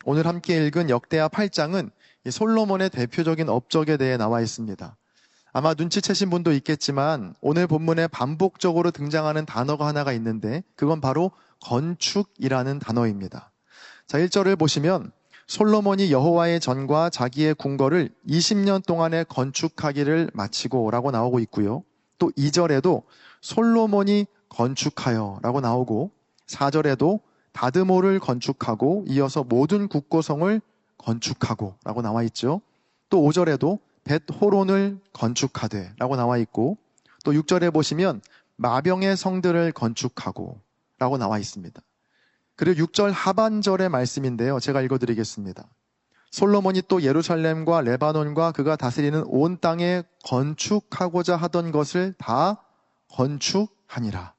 오늘 함께 읽은 역대하 8장은 솔로몬의 대표적인 업적에 대해 나와 있습니다. 아마 눈치채신 분도 있겠지만 오늘 본문에 반복적으로 등장하는 단어가 하나가 있는데 그건 바로 건축이라는 단어입니다. 자, 1절을 보시면 솔로몬이 여호와의 전과 자기의 궁궐을 20년 동안에 건축하기를 마치고 라고 나오고 있고요. 또 2절에도 솔로몬이 건축하여 라고 나오고 4절에도 다드모를 건축하고 이어서 모든 국고성을 건축하고 라고 나와 있죠. 또 5절에도 벳호론을 건축하되 라고 나와 있고 또 6절에 보시면 마병의 성들을 건축하고 라고 나와 있습니다. 그리고 6절 하반절의 말씀인데요. 제가 읽어드리겠습니다. 솔로몬이 또 예루살렘과 레바논과 그가 다스리는 온 땅에 건축하고자 하던 것을 다 건축하니라.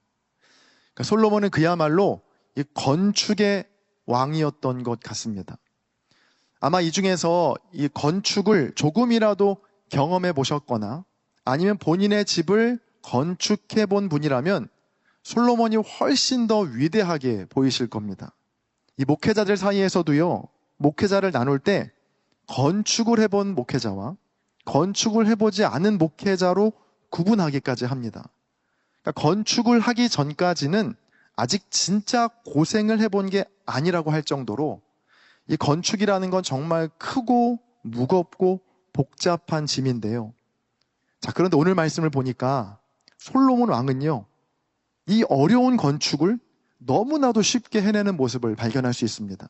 그러니까 솔로몬은 그야말로 이 건축의 왕이었던 것 같습니다. 아마 이 중에서 이 건축을 조금이라도 경험해 보셨거나 아니면 본인의 집을 건축해 본 분이라면 솔로몬이 훨씬 더 위대하게 보이실 겁니다. 이 목회자들 사이에서도요, 목회자를 나눌 때 건축을 해본 목회자와 건축을 해보지 않은 목회자로 구분하기까지 합니다. 그러니까 건축을 하기 전까지는 아직 진짜 고생을 해본 게 아니라고 할 정도로 이 건축이라는 건 정말 크고 무겁고 복잡한 짐인데요. 자, 그런데 오늘 말씀을 보니까 솔로몬 왕은요, 이 어려운 건축을 너무나도 쉽게 해내는 모습을 발견할 수 있습니다.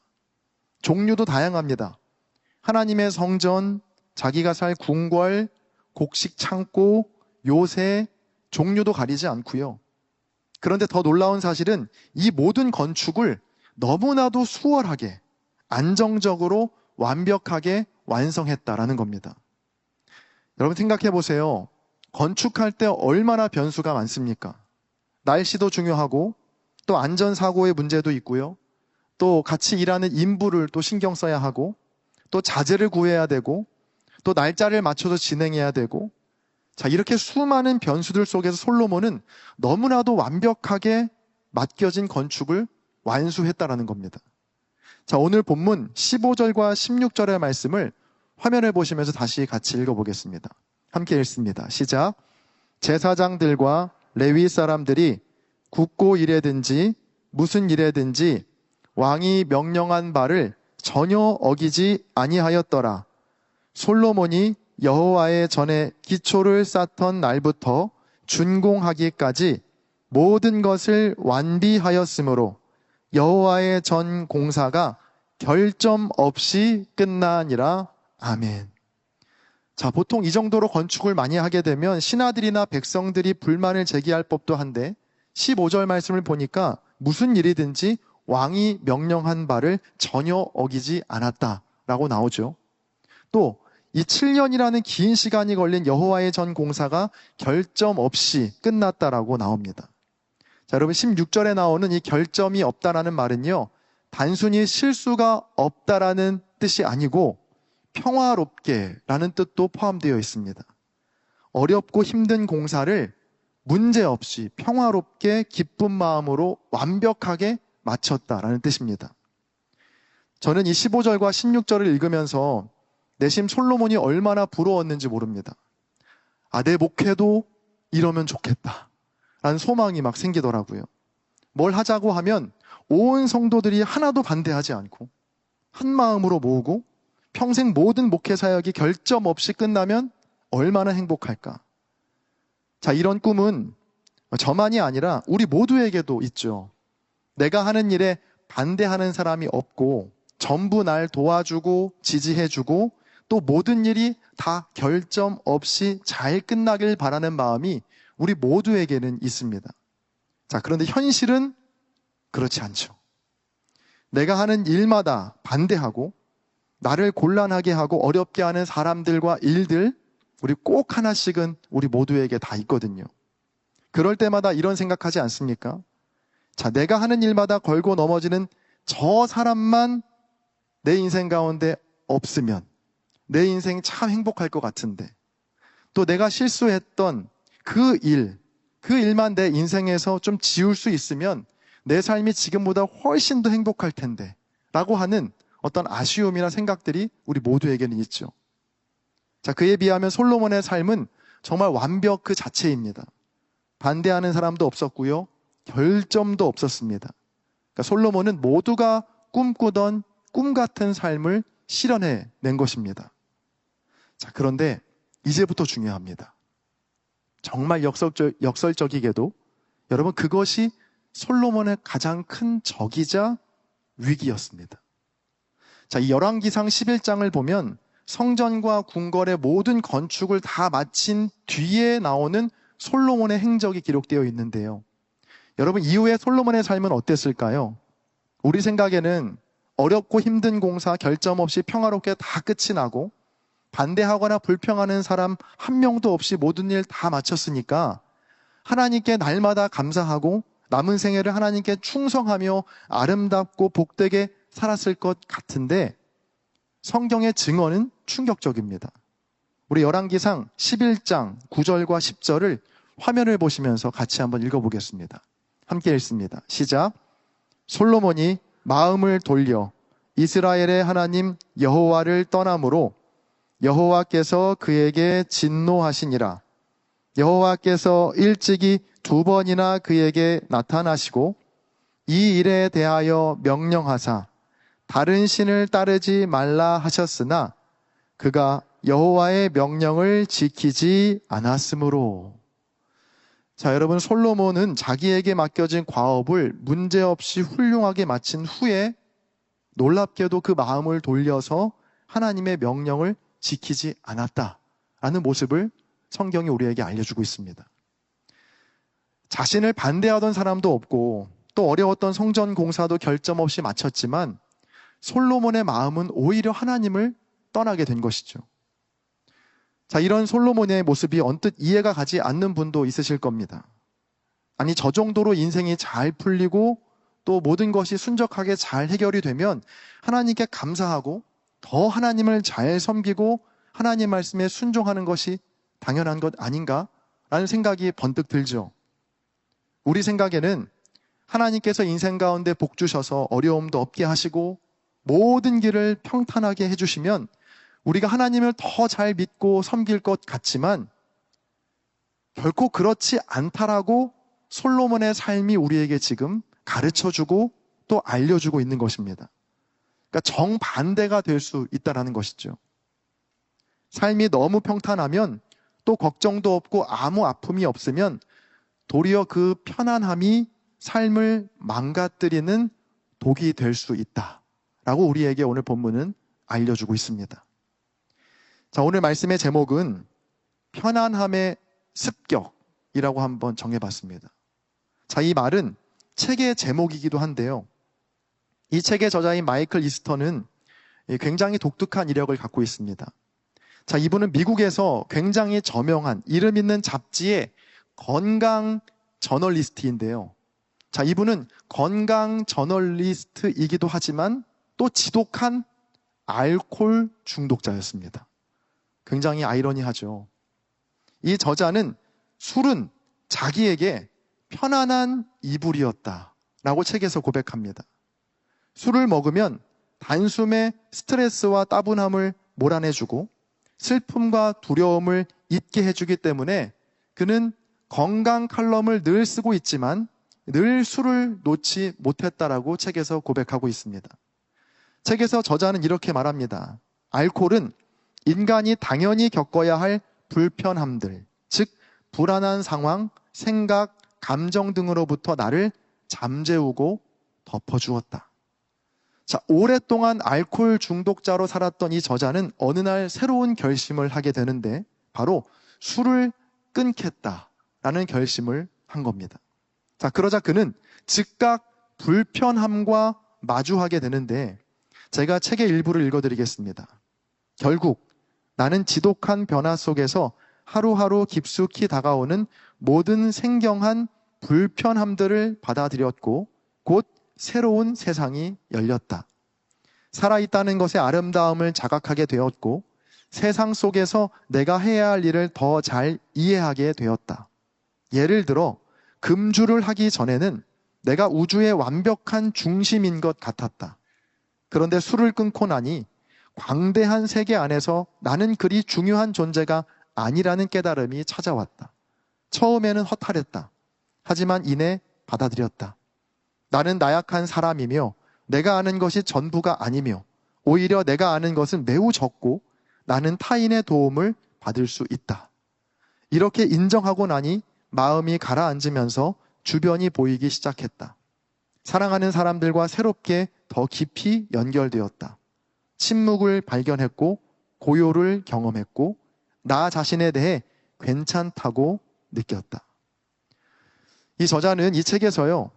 종류도 다양합니다. 하나님의 성전, 자기가 살 궁궐, 곡식 창고, 요새, 종류도 가리지 않고요. 그런데 더 놀라운 사실은 이 모든 건축을 너무나도 수월하게, 안정적으로 완벽하게 완성했다라는 겁니다. 여러분 생각해 보세요. 건축할 때 얼마나 변수가 많습니까? 날씨도 중요하고 또 안전사고의 문제도 있고요. 또 같이 일하는 인부를 또 신경 써야 하고 또 자재를 구해야 되고 또 날짜를 맞춰서 진행해야 되고 자, 이렇게 수많은 변수들 속에서 솔로몬은 너무나도 완벽하게 맡겨진 건축을 완수했다라는 겁니다. 자, 오늘 본문 15절과 16절의 말씀을 화면을 보시면서 다시 같이 읽어보겠습니다. 함께 읽습니다. 시작. 제사장들과 레위 사람들이 국고 일에든지 무슨 일에든지 왕이 명령한 바를 전혀 어기지 아니하였더라. 솔로몬이 여호와의 전에 기초를 쌓던 날부터 준공하기까지 모든 것을 완비하였으므로 여호와의 전 공사가 결점 없이 끝나니라. 아멘. 자, 보통 이 정도로 건축을 많이 하게 되면 신하들이나 백성들이 불만을 제기할 법도 한데 15절 말씀을 보니까 무슨 일이든지 왕이 명령한 바를 전혀 어기지 않았다라고 나오죠. 또 이 7년이라는 긴 시간이 걸린 여호와의 전 공사가 결점 없이 끝났다라고 나옵니다. 자, 여러분 16절에 나오는 이 결점이 없다라는 말은요, 단순히 실수가 없다라는 뜻이 아니고 평화롭게라는 뜻도 포함되어 있습니다. 어렵고 힘든 공사를 문제없이 평화롭게 기쁜 마음으로 완벽하게 마쳤다라는 뜻입니다. 저는 이 15절과 16절을 읽으면서 내심 솔로몬이 얼마나 부러웠는지 모릅니다. 아, 내 목회도 이러면 좋겠다 라는 소망이 막 생기더라고요. 뭘 하자고 하면 온 성도들이 하나도 반대하지 않고 한 마음으로 모으고 평생 모든 목회 사역이 결점 없이 끝나면 얼마나 행복할까. 자, 이런 꿈은 저만이 아니라 우리 모두에게도 있죠. 내가 하는 일에 반대하는 사람이 없고 전부 날 도와주고 지지해주고 또 모든 일이 다 결점 없이 잘 끝나길 바라는 마음이 우리 모두에게는 있습니다. 자, 그런데 현실은 그렇지 않죠. 내가 하는 일마다 반대하고 나를 곤란하게 하고 어렵게 하는 사람들과 일들, 우리 꼭 하나씩은 우리 모두에게 다 있거든요. 그럴 때마다 이런 생각하지 않습니까? 자, 내가 하는 일마다 걸고 넘어지는 저 사람만 내 인생 가운데 없으면 내 인생 참 행복할 것 같은데, 또 내가 실수했던 그 일만 내 인생에서 좀 지울 수 있으면 내 삶이 지금보다 훨씬 더 행복할 텐데 라고 하는 어떤 아쉬움이나 생각들이 우리 모두에게는 있죠. 자, 그에 비하면 솔로몬의 삶은 정말 완벽 그 자체입니다. 반대하는 사람도 없었고요. 결점도 없었습니다. 그러니까 솔로몬은 모두가 꿈꾸던 꿈 같은 삶을 실현해낸 것입니다. 자, 그런데 이제부터 중요합니다. 정말 역설적이게도 여러분, 그것이 솔로몬의 가장 큰 적이자 위기였습니다. 자, 이 열왕기상 11장을 보면 성전과 궁궐의 모든 건축을 다 마친 뒤에 나오는 솔로몬의 행적이 기록되어 있는데요. 여러분, 이후에 솔로몬의 삶은 어땠을까요? 우리 생각에는 어렵고 힘든 공사 결점 없이 평화롭게 다 끝이 나고 반대하거나 불평하는 사람 한 명도 없이 모든 일 다 마쳤으니까 하나님께 날마다 감사하고 남은 생애를 하나님께 충성하며 아름답고 복되게 살았을 것 같은데 성경의 증언은 충격적입니다. 우리 열왕기상 11장 9절과 10절을 화면을 보시면서 같이 한번 읽어보겠습니다. 함께 읽습니다. 시작. 솔로몬이 마음을 돌려 이스라엘의 하나님 여호와를 떠남으로 여호와께서 그에게 진노하시니라. 여호와께서 일찍이 2번이나 그에게 나타나시고 이 일에 대하여 명령하사 다른 신을 따르지 말라 하셨으나 그가 여호와의 명령을 지키지 않았으므로. 자, 여러분, 솔로몬은 자기에게 맡겨진 과업을 문제없이 훌륭하게 마친 후에 놀랍게도 그 마음을 돌려서 하나님의 명령을 지키지 않았다라는 모습을 성경이 우리에게 알려주고 있습니다. 자신을 반대하던 사람도 없고 또 어려웠던 성전 공사도 결점 없이 마쳤지만 솔로몬의 마음은 오히려 하나님을 떠나게 된 것이죠. 자, 이런 솔로몬의 모습이 언뜻 이해가 가지 않는 분도 있으실 겁니다. 아니, 저 정도로 인생이 잘 풀리고 또 모든 것이 순적하게 잘 해결이 되면 하나님께 감사하고 더 하나님을 잘 섬기고 하나님 말씀에 순종하는 것이 당연한 것 아닌가라는 생각이 번뜩 들죠. 우리 생각에는 하나님께서 인생 가운데 복 주셔서 어려움도 없게 하시고 모든 길을 평탄하게 해주시면 우리가 하나님을 더 잘 믿고 섬길 것 같지만 결코 그렇지 않다라고 솔로몬의 삶이 우리에게 지금 가르쳐주고 또 알려주고 있는 것입니다. 그러니까 정반대가 될 수 있다는 것이죠. 삶이 너무 평탄하면 또 걱정도 없고 아무 아픔이 없으면 도리어 그 편안함이 삶을 망가뜨리는 독이 될 수 있다라고 우리에게 오늘 본문은 알려주고 있습니다. 자, 오늘 말씀의 제목은 편안함의 습격이라고 한번 정해봤습니다. 자, 이 말은 책의 제목이기도 한데요. 이 책의 저자인 마이클 이스터는 굉장히 독특한 이력을 갖고 있습니다. 자, 이분은 미국에서 굉장히 저명한 이름 있는 잡지의 건강 저널리스트인데요. 자, 이분은 건강 저널리스트이기도 하지만 또 지독한 알코올 중독자였습니다. 굉장히 아이러니하죠. 이 저자는 술은 자기에게 편안한 이불이었다라고 책에서 고백합니다. 술을 먹으면 단숨에 스트레스와 따분함을 몰아내주고 슬픔과 두려움을 잊게 해주기 때문에 그는 건강 칼럼을 늘 쓰고 있지만 늘 술을 놓지 못했다라고 책에서 고백하고 있습니다. 책에서 저자는 이렇게 말합니다. 알코올은 인간이 당연히 겪어야 할 불편함들, 즉 불안한 상황, 생각, 감정 등으로부터 나를 잠재우고 덮어주었다. 자, 오랫동안 알코올 중독자로 살았던 이 저자는 어느 날 새로운 결심을 하게 되는데 바로 술을 끊겠다라는 결심을 한 겁니다. 자, 그러자 그는 즉각 불편함과 마주하게 되는데 제가 책의 일부를 읽어드리겠습니다. 결국 나는 지독한 변화 속에서 하루하루 깊숙이 다가오는 모든 생경한 불편함들을 받아들였고 곧 새로운 세상이 열렸다. 살아있다는 것의 아름다움을 자각하게 되었고 세상 속에서 내가 해야 할 일을 더 잘 이해하게 되었다. 예를 들어 금주를 하기 전에는 내가 우주의 완벽한 중심인 것 같았다. 그런데 술을 끊고 나니 광대한 세계 안에서 나는 그리 중요한 존재가 아니라는 깨달음이 찾아왔다. 처음에는 허탈했다. 하지만 이내 받아들였다. 나는 나약한 사람이며 내가 아는 것이 전부가 아니며 오히려 내가 아는 것은 매우 적고 나는 타인의 도움을 받을 수 있다. 이렇게 인정하고 나니 마음이 가라앉으면서 주변이 보이기 시작했다. 사랑하는 사람들과 새롭게 더 깊이 연결되었다. 침묵을 발견했고 고요를 경험했고 나 자신에 대해 괜찮다고 느꼈다. 이 저자는 이 책에서요,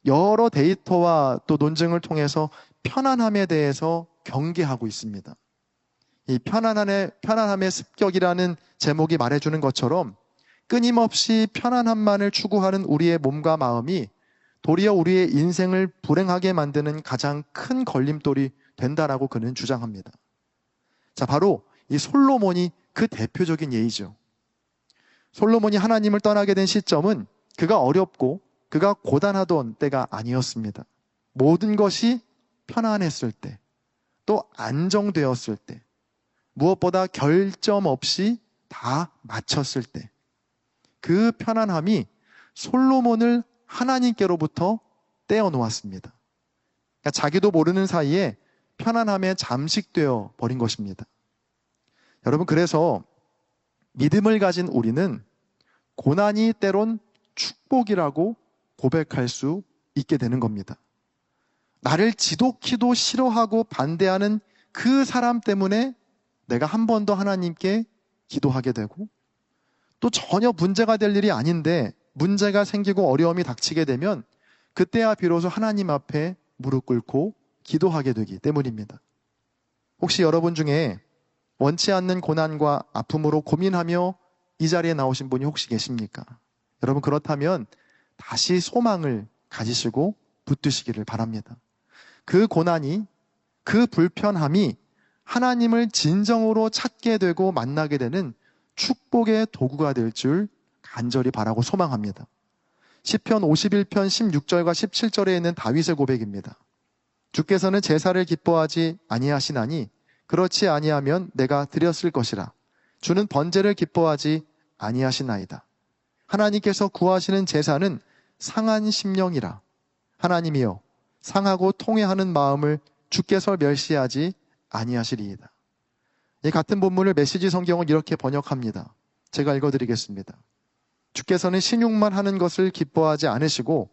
여러 데이터와 또 논증을 통해서 편안함에 대해서 경계하고 있습니다. 이 편안함의 습격이라는 제목이 말해주는 것처럼 끊임없이 편안함만을 추구하는 우리의 몸과 마음이 도리어 우리의 인생을 불행하게 만드는 가장 큰 걸림돌이 된다라고 그는 주장합니다. 자, 바로 이 솔로몬이 그 대표적인 예이죠. 솔로몬이 하나님을 떠나게 된 시점은 그가 어렵고 그가 고단하던 때가 아니었습니다. 모든 것이 편안했을 때, 또 안정되었을 때, 무엇보다 결점 없이 다 마쳤을 때, 그 편안함이 솔로몬을 하나님께로부터 떼어놓았습니다. 그러니까 자기도 모르는 사이에 편안함에 잠식되어 버린 것입니다. 여러분, 그래서 믿음을 가진 우리는 고난이 때론 축복이라고 고백할 수 있게 되는 겁니다. 나를 지독히도 싫어하고 반대하는 그 사람 때문에 내가 한 번 더 하나님께 기도하게 되고, 또 전혀 문제가 될 일이 아닌데 문제가 생기고 어려움이 닥치게 되면 그때야 비로소 하나님 앞에 무릎 꿇고 기도하게 되기 때문입니다. 혹시 여러분 중에 원치 않는 고난과 아픔으로 고민하며 이 자리에 나오신 분이 혹시 계십니까? 여러분, 그렇다면 다시 소망을 가지시고 붙드시기를 바랍니다. 그 고난이, 그 불편함이 하나님을 진정으로 찾게 되고 만나게 되는 축복의 도구가 될 줄 간절히 바라고 소망합니다. 시편 51편 16절과 17절에 있는 다윗의 고백입니다. 주께서는 제사를 기뻐하지 아니하시나니 그렇지 아니하면 내가 드렸을 것이라. 주는 번제를 기뻐하지 아니하시나이다. 하나님께서 구하시는 제사는 상한 심령이라. 하나님이여, 상하고 통회하는 마음을 주께서 멸시하지 아니하시리이다. 이 같은 본문을 메시지 성경은 이렇게 번역합니다. 제가 읽어드리겠습니다. 주께서는 신용만 하는 것을 기뻐하지 않으시고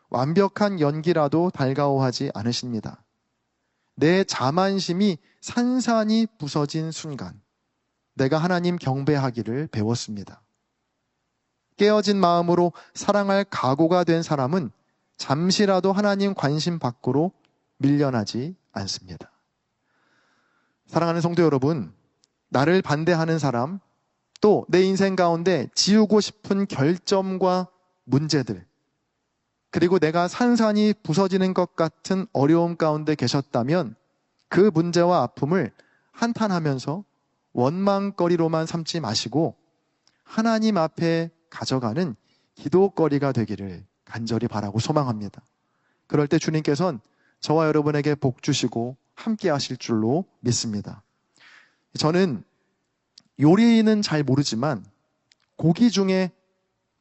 완벽한 연기라도 달가워하지 않으십니다. 내 자만심이 산산이 부서진 순간 내가 하나님 경배하기를 배웠습니다. 깨어진 마음으로 사랑할 각오가 된 사람은 잠시라도 하나님 관심 밖으로 밀려나지 않습니다. 사랑하는 성도 여러분, 나를 반대하는 사람, 또 내 인생 가운데 지우고 싶은 결점과 문제들, 그리고 내가 산산이 부서지는 것 같은 어려움 가운데 계셨다면 그 문제와 아픔을 한탄하면서 원망거리로만 삼지 마시고 하나님 앞에 가져가는 기도거리가 되기를 간절히 바라고 소망합니다. 그럴 때 주님께서는 저와 여러분에게 복 주시고 함께 하실 줄로 믿습니다. 저는 요리는 잘 모르지만 고기 중에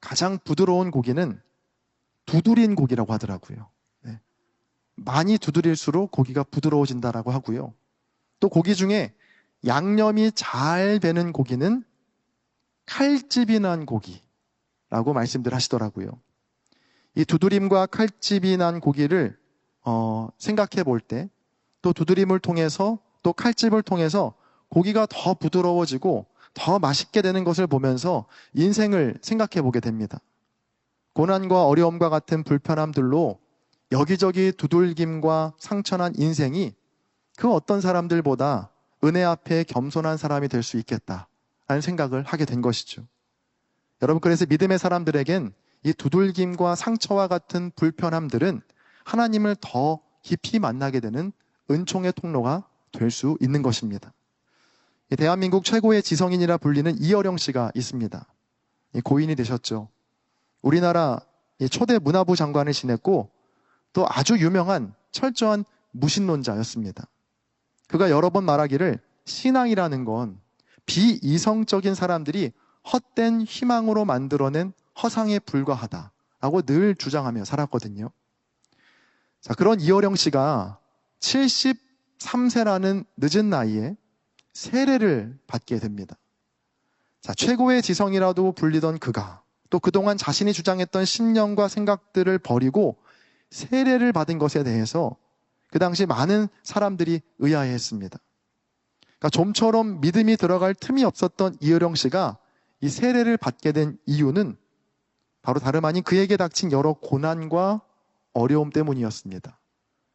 가장 부드러운 고기는 두드린 고기라고 하더라고요. 네. 많이 두드릴수록 고기가 부드러워진다라고 하고요. 또 고기 중에 양념이 잘 배는 고기는 칼집이 난 고기라고 말씀들 하시더라고요. 이 두드림과 칼집이 난 고기를 생각해 볼 때, 또 두드림을 통해서 또 칼집을 통해서 고기가 더 부드러워지고 더 맛있게 되는 것을 보면서 인생을 생각해 보게 됩니다. 고난과 어려움과 같은 불편함들로 여기저기 두들김과 상처난 인생이 그 어떤 사람들보다 은혜 앞에 겸손한 사람이 될 수 있겠다라는 생각을 하게 된 것이죠. 여러분, 그래서 믿음의 사람들에겐 이 두들김과 상처와 같은 불편함들은 하나님을 더 깊이 만나게 되는 은총의 통로가 될 수 있는 것입니다. 대한민국 최고의 지성인이라 불리는 이어령 씨가 있습니다. 고인이 되셨죠. 우리나라 초대 문화부 장관을 지냈고 또 아주 유명한 철저한 무신론자였습니다. 그가 여러 번 말하기를 신앙이라는 건 비이성적인 사람들이 헛된 희망으로 만들어낸 허상에 불과하다라고 늘 주장하며 살았거든요. 자, 그런 이어령 씨가 73세라는 늦은 나이에 세례를 받게 됩니다. 자, 최고의 지성이라도 불리던 그가 또 그동안 자신이 주장했던 신념과 생각들을 버리고 세례를 받은 것에 대해서 그 당시 많은 사람들이 의아해했습니다. 그러니까 좀처럼 믿음이 들어갈 틈이 없었던 이어령 씨가 이 세례를 받게 된 이유는 바로 다름 아닌 그에게 닥친 여러 고난과 어려움 때문이었습니다.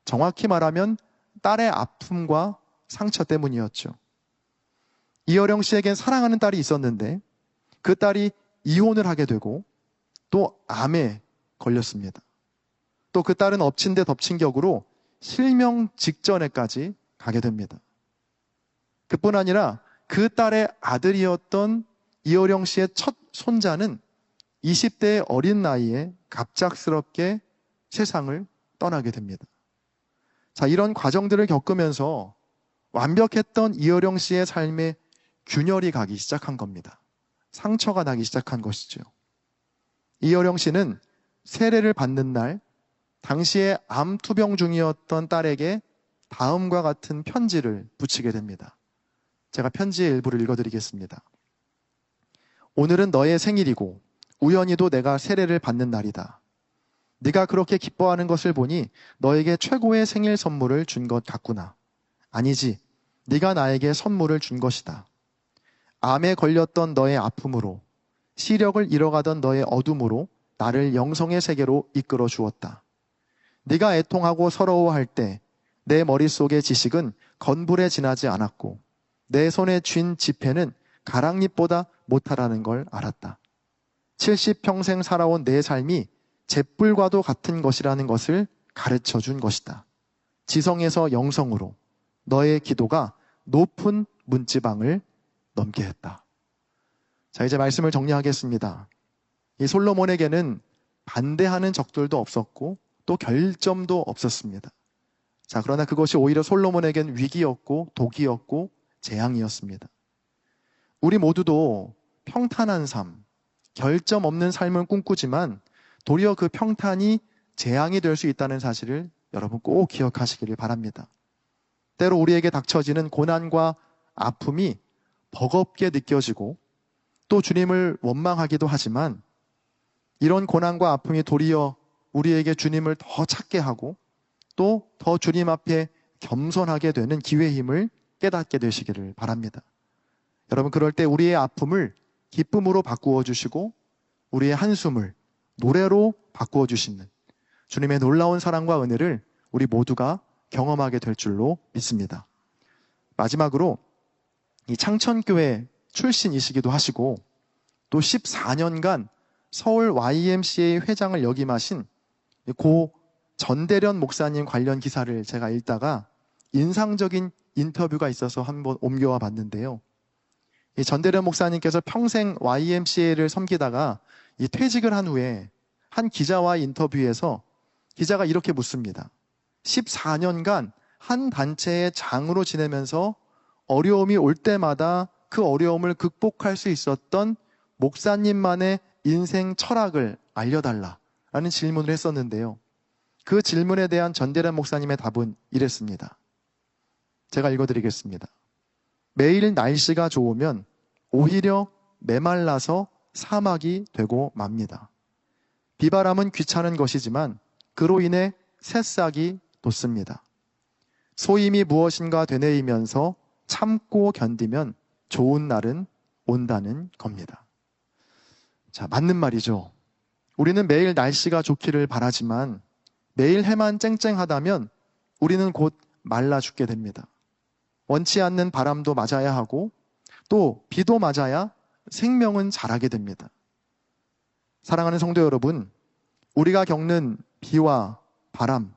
정확히 말하면 딸의 아픔과 상처 때문이었죠. 이어령 씨에겐 사랑하는 딸이 있었는데 그 딸이 이혼을 하게 되고 또 암에 걸렸습니다. 또 그 딸은 엎친 데 덮친 격으로 실명 직전에까지 가게 됩니다. 그뿐 아니라 그 딸의 아들이었던 이어령 씨의 첫 손자는 20대의 어린 나이에 갑작스럽게 세상을 떠나게 됩니다. 자, 이런 과정들을 겪으면서 완벽했던 이어령 씨의 삶에 균열이 가기 시작한 겁니다. 상처가 나기 시작한 것이죠. 이어령 씨는 세례를 받는 날 당시에 암 투병 중이었던 딸에게 다음과 같은 편지를 붙이게 됩니다. 제가 편지의 일부를 읽어드리겠습니다. 오늘은 너의 생일이고 우연히도 내가 세례를 받는 날이다. 네가 그렇게 기뻐하는 것을 보니 너에게 최고의 생일 선물을 준 것 같구나. 아니지, 네가 나에게 선물을 준 것이다. 암에 걸렸던 너의 아픔으로, 시력을 잃어가던 너의 어둠으로 나를 영성의 세계로 이끌어 주었다. 네가 애통하고 서러워할 때 내 머릿속의 지식은 건불에 지나지 않았고 내 손에 쥔 지폐는 가랑잎보다 못하라는 걸 알았다. 70평생 살아온 내 삶이 잿불과도 같은 것이라는 것을 가르쳐 준 것이다. 지성에서 영성으로 너의 기도가 높은 문지방을 넘게 했다. 자, 이제 말씀을 정리하겠습니다. 이 솔로몬에게는 반대하는 적들도 없었고 또 결점도 없었습니다. 자, 그러나 그것이 오히려 솔로몬에겐 위기였고 독이었고 재앙이었습니다. 우리 모두도 평탄한 삶, 결점 없는 삶을 꿈꾸지만 도리어 그 평탄이 재앙이 될 수 있다는 사실을 여러분 꼭 기억하시기를 바랍니다. 때로 우리에게 닥쳐지는 고난과 아픔이 버겁게 느껴지고 또 주님을 원망하기도 하지만 이런 고난과 아픔이 도리어 우리에게 주님을 더 찾게 하고 또 더 주님 앞에 겸손하게 되는 기회의 힘을 깨닫게 되시기를 바랍니다. 여러분, 그럴 때 우리의 아픔을 기쁨으로 바꾸어 주시고 우리의 한숨을 노래로 바꾸어 주시는 주님의 놀라운 사랑과 은혜를 우리 모두가 경험하게 될 줄로 믿습니다. 마지막으로 이 창천교회 출신이시기도 하시고 또 14년간 서울 YMCA 회장을 역임하신 고 전대련 목사님 관련 기사를 제가 읽다가 인상적인 인터뷰가 있어서 한번 옮겨와 봤는데요. 이 전대련 목사님께서 평생 YMCA를 섬기다가 이 퇴직을 한 후에 한 기자와의 인터뷰에서 기자가 이렇게 묻습니다. 14년간 한 단체의 장으로 지내면서 어려움이 올 때마다 그 어려움을 극복할 수 있었던 목사님만의 인생 철학을 알려달라라는 질문을 했었는데요. 그 질문에 대한 전대련 목사님의 답은 이랬습니다. 제가 읽어드리겠습니다. 매일 날씨가 좋으면 오히려 메말라서 사막이 되고 맙니다. 비바람은 귀찮은 것이지만 그로 인해 새싹이 돋습니다. 소임이 무엇인가 되뇌이면서 참고 견디면 좋은 날은 온다는 겁니다. 자, 맞는 말이죠. 우리는 매일 날씨가 좋기를 바라지만 매일 해만 쨍쨍하다면 우리는 곧 말라 죽게 됩니다. 원치 않는 바람도 맞아야 하고 또 비도 맞아야 생명은 자라게 됩니다. 사랑하는 성도 여러분, 우리가 겪는 비와 바람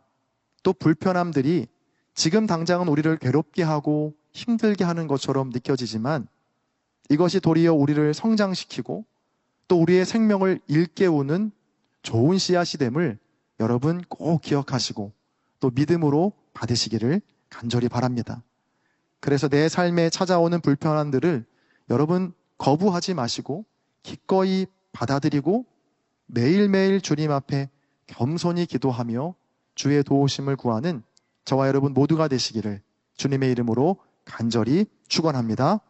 또 불편함들이 지금 당장은 우리를 괴롭게 하고 힘들게 하는 것처럼 느껴지지만 이것이 도리어 우리를 성장시키고 또 우리의 생명을 일깨우는 좋은 씨앗이 됨을 여러분 꼭 기억하시고 또 믿음으로 받으시기를 간절히 바랍니다. 그래서 내 삶에 찾아오는 불편함들을 여러분 거부하지 마시고 기꺼이 받아들이고 매일매일 주님 앞에 겸손히 기도하며 주의 도우심을 구하는 저와 여러분 모두가 되시기를 주님의 이름으로 간절히 축원합니다.